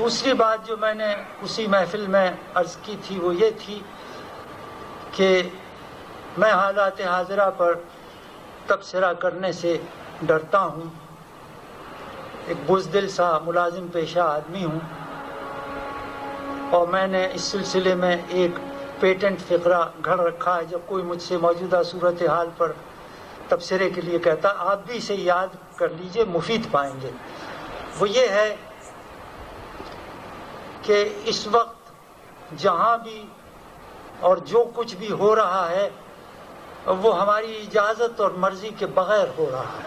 دوسری بات جو میں نے اسی محفل میں عرض کی تھی وہ یہ تھی کہ میں حالات حاضرہ پر تبصرہ کرنے سے ڈرتا ہوں. ایک بزدل سا ملازم پیشہ آدمی ہوں اور میں نے اس سلسلے میں ایک پیٹنٹ فقرہ گھڑ رکھا ہے. جب کوئی مجھ سے موجودہ صورتحال پر تبصرے کے لیے کہتا آپ بھی اسے یاد کر لیجئے، مفید پائیں گے. وہ یہ ہے کہ اس وقت جہاں بھی اور جو کچھ بھی ہو رہا ہے وہ ہماری اجازت اور مرضی کے بغیر ہو رہا ہے.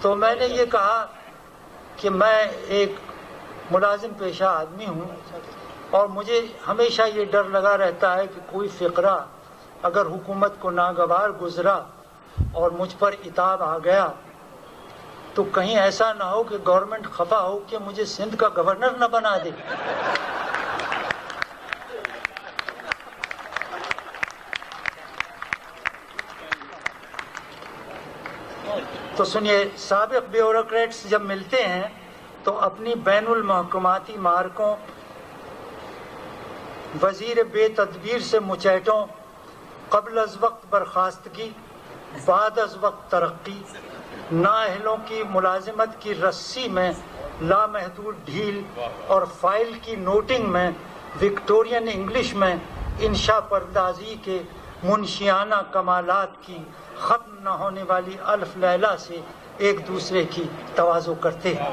تو میں نے یہ کہا کہ میں ایک ملازم پیشہ آدمی ہوں اور مجھے ہمیشہ یہ ڈر لگا رہتا ہے کہ کوئی فقرہ اگر حکومت کو ناگوار گزرا اور مجھ پر عتاب آ گیا تو کہیں ایسا نہ ہو کہ گورنمنٹ خفا ہو کہ مجھے سندھ کا گورنر نہ بنا دے. تو سنیے، سابق بیوروکریٹس جب ملتے ہیں تو اپنی بین المحکماتی مارکوں، وزیر بے تدبیر سے مچیٹوں، قبل از وقت برخاستگی، بعد از وقت ترقی، نااہلوں کی ملازمت کی رسی میں لامحدود ڈھیل اور فائل کی نوٹنگ میں وکٹورین انگلش میں انشاء پردازی کے منشیانہ کمالات کی ختم نہ ہونے والی الف لیلہ سے ایک دوسرے کی تواضع کرتے ہیں.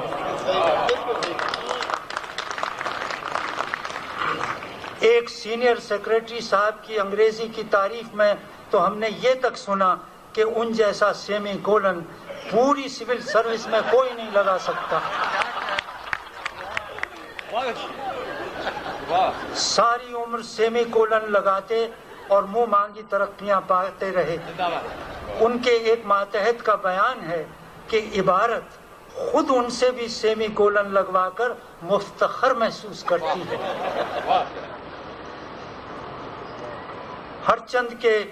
ایک سینئر سیکریٹری صاحب کی انگریزی کی تعریف میں تو ہم نے یہ تک سنا کہ ان جیسا سیمی کولن پوری سول سروس میں کوئی نہیں لگا سکتا. ساری عمر سیمی کولن لگاتے اور منہ مانگی ترقیاں پاتے رہے. ان کے ایک ماتحت کا بیان ہے کہ عبارت خود ان سے بھی سیمی کولن لگوا کر مفتخر محسوس کرتی ہے. ہر چند کے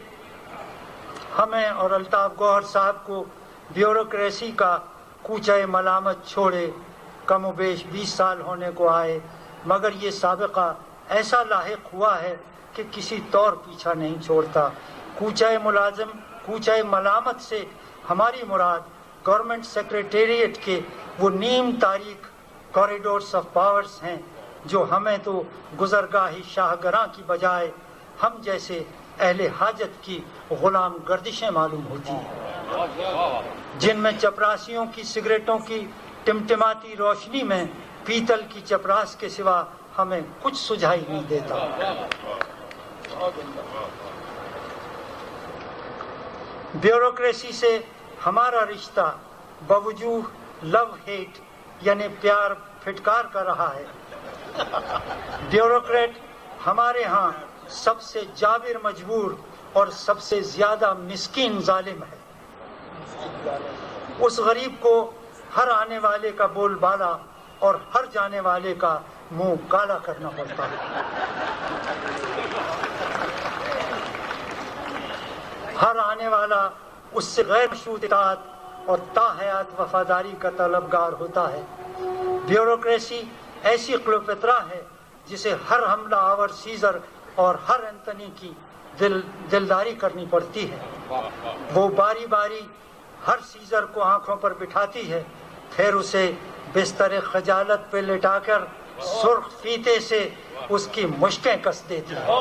ہمیں اور الطاف گوہر صاحب کو بیوروکریسی کا کوچہ ملامت چھوڑے کم و بیش 20 سال ہونے کو آئے، مگر یہ سابقہ ایسا لاحق ہوا ہے کہ کسی طور پیچھا نہیں چھوڑتا. کوچہ ملامت سے ہماری مراد گورنمنٹ سیکریٹریٹ کے وہ نیم تاریک کوریڈورز آف پاورز ہیں جو ہمیں تو گزرگاہی شاہگراں کی بجائے ہم جیسے اہل حاجت کی غلام گردشیں معلوم ہوتی ہیں، جن میں چپراسیوں کی سگریٹوں کی ٹمٹماتی روشنی میں پیتل کی چپراس کے سوا ہمیں کچھ سجھائی نہیں دیتا. بیوروکریسی سے ہمارا رشتہ بوجوہ لو ہیٹ یعنی پیار پھٹکار کا رہا ہے. بیوروکریٹ ہمارے ہاں سب سے جابر مجبور اور سب سے زیادہ مسکین ظالم ہے. اس غریب کو ہر آنے والے کا بول بالا اور ہر جانے والے کا منہ کالا کرنا پڑتا ہے. ہر آنے والا اس سے غیر مشروط اطاعت اور تاحیات وفاداری کا طلبگار ہوتا ہے. بیوروکریسی ایسی کلوپترا ہے جسے ہر حملہ آور سیزر اور ہر انتنی کی دلداری کرنی پڑتی ہے. وہ باری باری ہر سیزر کو آنکھوں پر بٹھاتی ہے، پھر اسے بستر خجالت پہ لٹا کر سرخ فیتے سے اس کی مشکیں کس دیتی ہے.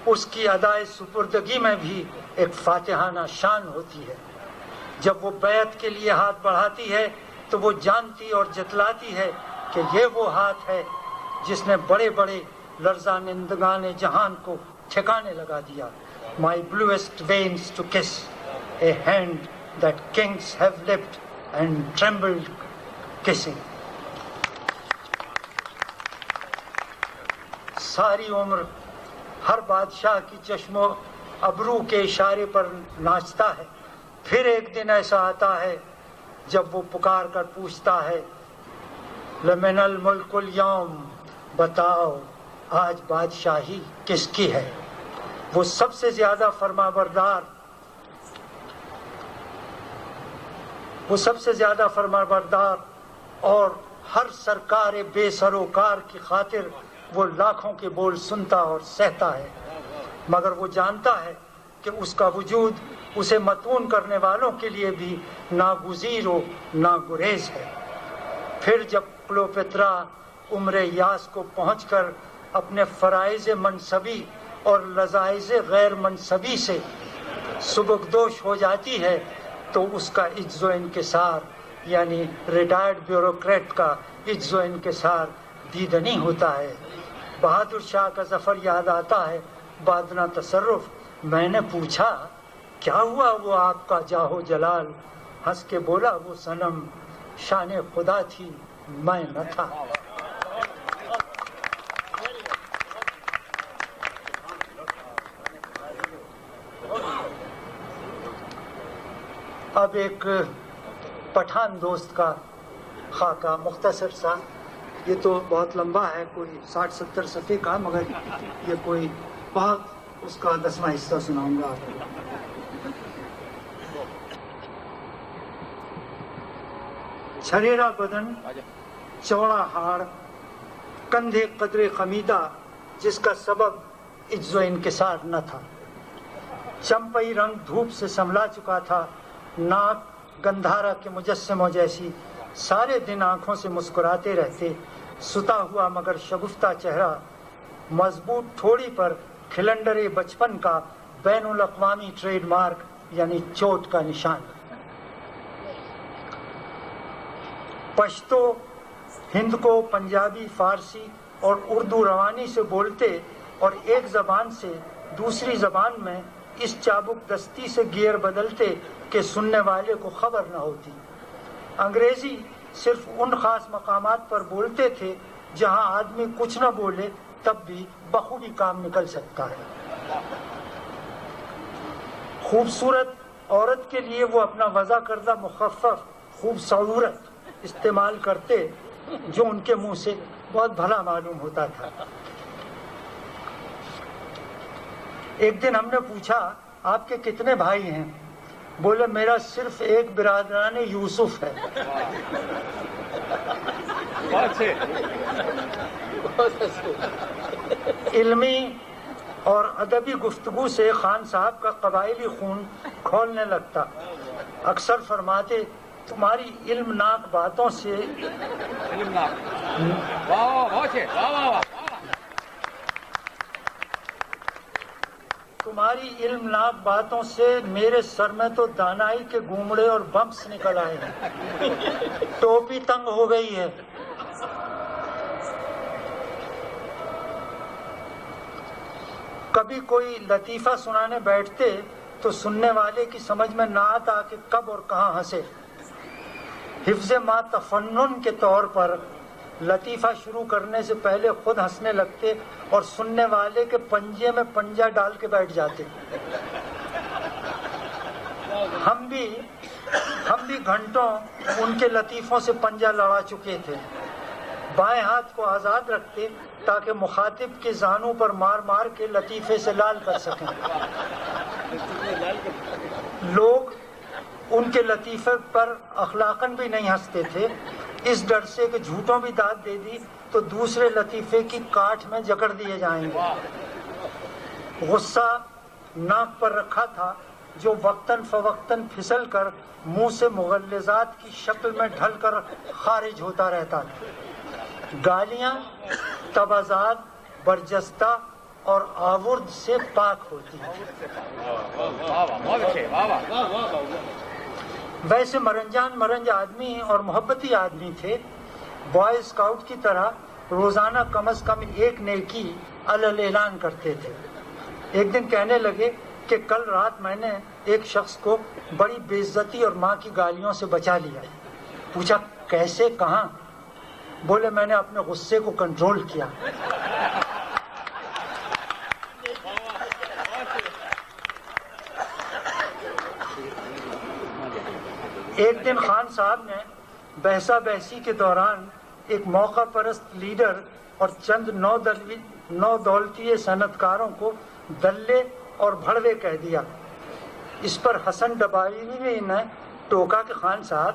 اس کی ادائے سپردگی میں بھی ایک فاتحانہ شان ہوتی ہے. جب وہ بیعت کے لیے ہاتھ بڑھاتی ہے تو وہ جانتی اور جتلاتی ہے کہ یہ وہ ہاتھ ہے جس نے بڑے بڑے لرزانندگان جہان کو ٹھکانے لگا دیا. My bluest veins to kiss a hand that kings have lived and trembled kissing. ساری عمر ہر بادشاہ کی چشم و ابرو کے اشارے پر ناچتا ہے، پھر ایک دن ایسا آتا ہے جب وہ پکار کر پوچھتا ہے لمن الملک اليوم، بتاؤ آج بادشاہی کس کی ہے. وہ سب سے زیادہ فرما بردار وہ سب سے زیادہ فرمانبردار اور ہر سرکار بے سروکار کی خاطر وہ لاکھوں کے بول سنتا اور سہتا ہے، مگر وہ جانتا ہے کہ اس کا وجود اسے متون کرنے والوں کے لیے بھی ناگزیر و ناگریز ہے۔ پھر جب کلوپترا عمر یاس کو پہنچ کر اپنے فرائض منصبی اور لذائذ غیر منصبی سے سبکدوش ہو جاتی ہے تو اس کا عجز و انکسار، یعنی ریٹائرڈ بیوروکریٹ کا عجز و انکسار دیدنی ہوتا ہے۔ بہادر شاہ کا ظفر یاد آتا ہے، بادنہ تصرف۔ میں نے پوچھا کیا ہوا وہ آپ کا جاہو جلال؟ ہنس کے بولا وہ صنم شان خدا تھی میں نہ تھا۔ اب ایک پٹھان دوست کا خاکہ مختصر سا، یہ تو بہت لمبا ہے، کوئی 60-70 صفحے کا، مگر یہ کوئی بہت اس کا 10واں حصہ سناؤں گا آپ کو۔ چھریرا بدن، چوڑا ہاڑ، کندھے قدرے خمیدہ جس کا سبب عجز و انکسار نہ تھا، چمپئی رنگ دھوپ سے سنبھلا چکا تھا، ناک گندھارا کے مجسموں جیسی، سارے دن آنکھوں سے مسکراتے رہتے، ستا ہوا مگر شگفتہ چہرہ، مضبوط تھوڑی پر کھلنڈر بچپن کا بین الاقوامی ٹریڈ مارک یعنی چوٹ کا نشان۔ پشتو ہند کو پنجابی، فارسی اور اردو روانی سے بولتے اور ایک زبان سے دوسری زبان میں اس چابک دستی سے گیئر بدلتے کہ سننے والے کو خبر نہ ہوتی۔ انگریزی صرف ان خاص مقامات پر بولتے تھے جہاں آدمی کچھ نہ بولے تب بھی بخوبی کام نکل سکتا ہے۔ خوبصورت عورت کے لیے وہ اپنا وضع کردہ مخفف خوبصورت استعمال کرتے جو ان کے منہ سے بہت بھلا معلوم ہوتا تھا۔ ایک دن ہم نے پوچھا آپ کے کتنے بھائی ہیں؟ بولے میرا صرف ایک برادران یوسف ہے۔ علمی اور ادبی گفتگو سے خان صاحب کا قبائلی خون کھولنے لگتا، اکثر فرماتے تمہاری علمناک باتوں سے تمہاری علمناک باتوں سے میرے سر میں تو دانائی کے گھومڑے اور بمپس نکل آئے ہیں، ٹوپی تنگ ہو گئی ہے۔ کبھی کوئی لطیفہ سنانے بیٹھتے تو سننے والے کی سمجھ میں نہ آتا کہ کب اور کہاں ہنسے۔ حفظ ما تفنن کے طور پر لطیفہ شروع کرنے سے پہلے خود ہنسنے لگتے اور سننے والے کے پنجے میں پنجہ ڈال کے بیٹھ جاتے۔ ہم بھی گھنٹوں ان کے لطیفوں سے پنجہ لڑا چکے تھے۔ بائیں ہاتھ کو آزاد رکھتے تاکہ مخاطب کے زانوں پر مار مار کے لطیفے سے لال کر سکیں۔ لوگ ان کے لطیفے پر اخلاقاً بھی نہیں ہنستے تھے، اس ڈر سے کہ جھوٹوں بھی داد دے دی تو دوسرے لطیفے کی کاٹھ میں جکڑ دیے جائیں گے۔ غصہ ناک پر رکھا تھا جو وقتاً فوقتاً پھسل کر منہ سے مغلظات کی شکل میں ڈھل کر خارج ہوتا رہتا تھا۔ گالیاں تبعات، برجستہ اور آورد سے پاک ہوتی ہیں۔ ویسے مرنجان مرنج آدمی اور محبتی آدمی تھے۔ بوائے اسکاؤٹ کی طرح روزانہ کم از کم ایک نیکی علل اعلان کرتے تھے۔ ایک دن کہنے لگے کہ کل رات میں نے ایک شخص کو بڑی بے عزتی اور ماں کی گالیوں سے بچا لیا۔ پوچھا کیسے، کہاں؟ بولے میں نے اپنے غصے کو کنٹرول کیا۔ ایک دن خان صاحب نے بحثہ بحثی کے دوران ایک موقع پرست لیڈر اور چند نو دولتی صنعت کاروں کو دلے اور بھڑوے کہہ دیا۔ اس پر حسن ڈبائی نے ٹوکا کہ خان صاحب